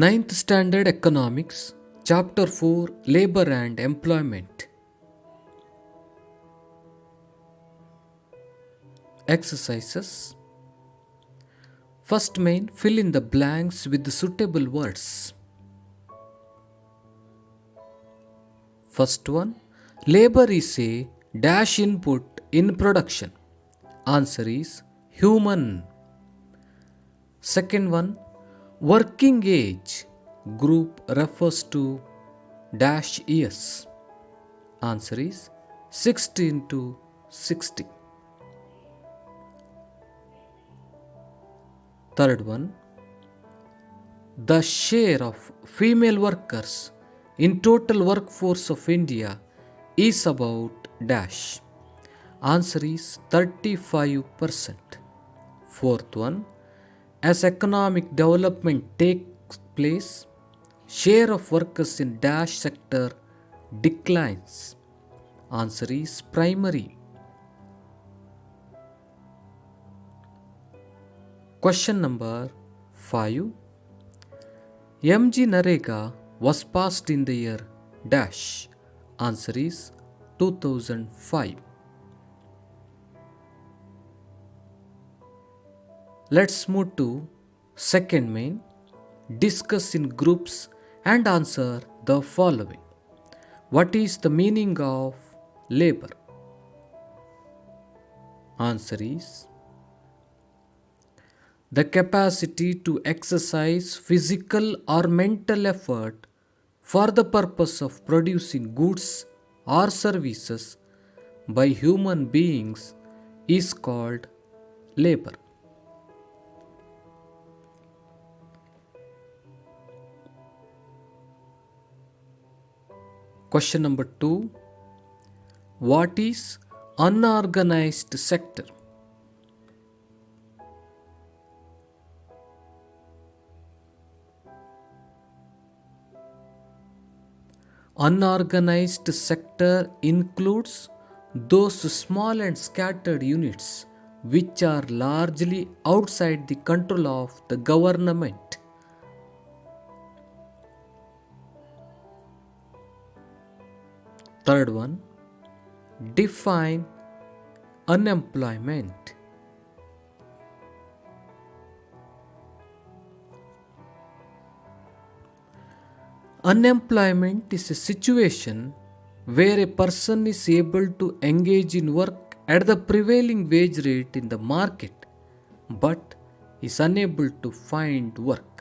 Ninth Standard Economics, Chapter 4, Labor and Employment. Exercises. First main, fill in the blanks with the suitable words. First one, labor is a dash input in production. Answer is human. Second one, working age group refers to dash years. Answer is 16 to 60. Third one, the share of female workers in total workforce of India is about dash. Answer is 35%. Fourth one, as economic development takes place, share of workers in dash sector declines. Answer is primary. Question number 5. MG Narega was passed in the year dash. Answer is 2005. Let's move to second main. Discuss in groups and answer the following. What is the meaning of labor? Answer is the capacity to exercise physical or mental effort for the purpose of producing goods or services by human beings is called labor. Question number 2. What is unorganized sector? Unorganized sector includes those small and scattered units which are largely outside the control of the government. Third one, define unemployment. Unemployment is a situation where a person is able to engage in work at the prevailing wage rate in the market but is unable to find work.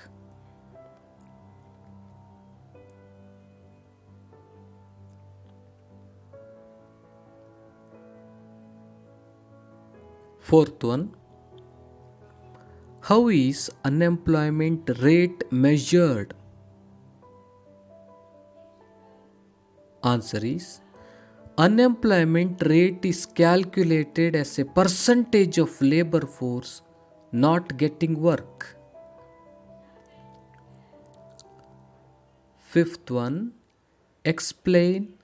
Fourth one, how is unemployment rate measured? Answer is unemployment rate is calculated as a percentage of labor force not getting work. Fifth one, explain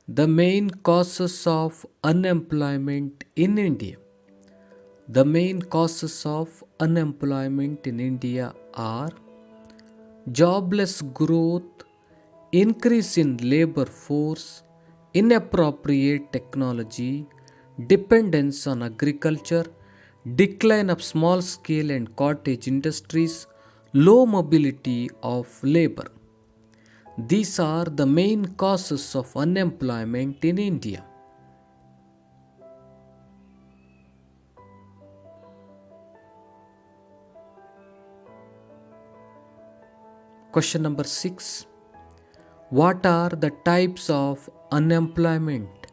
the main causes of unemployment in India. The main causes of unemployment in India are jobless growth, increase in labor force, inappropriate technology, dependence on agriculture, decline of small scale and cottage industries, low mobility of labor. These are the main causes of unemployment in India. Question number 6. What are the types of unemployment?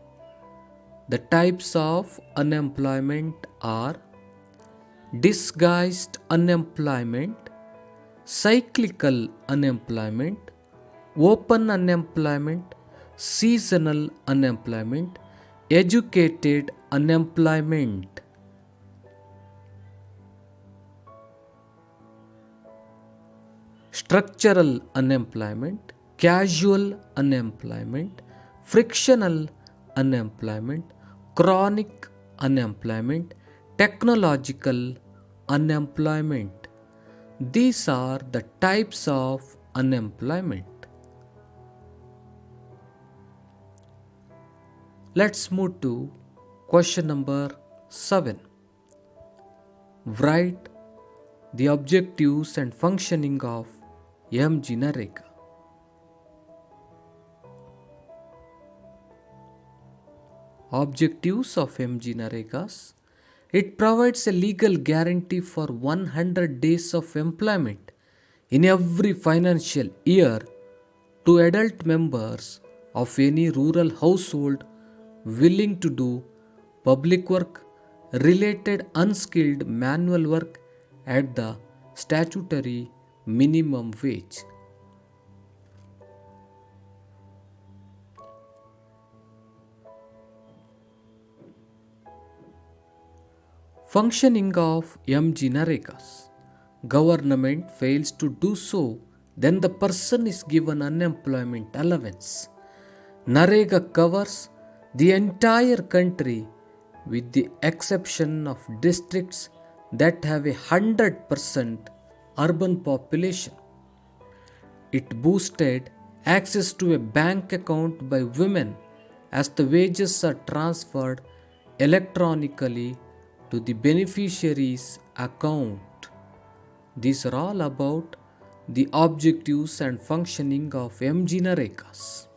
The types of unemployment are disguised unemployment, cyclical unemployment, open unemployment, seasonal unemployment, educated unemployment. Structural unemployment, casual unemployment, frictional unemployment, chronic unemployment, technological unemployment. These are the types of unemployment. Let's move to question number 7. Write the objectives and functioning of MG Nareka. Objectives of MG Naregas. It provides a legal guarantee for 100 days of employment in every financial year to adult members of any rural household willing to do public work, related unskilled manual work at the statutory minimum wage. Functioning of MG Naregas. Government fails to do so, then the person is given unemployment allowance. Narega covers the entire country with the exception of districts that have 100% urban population. It boosted access to a bank account by women as the wages are transferred electronically to the beneficiary's account. These are all about the objectives and functioning of MG Naregas.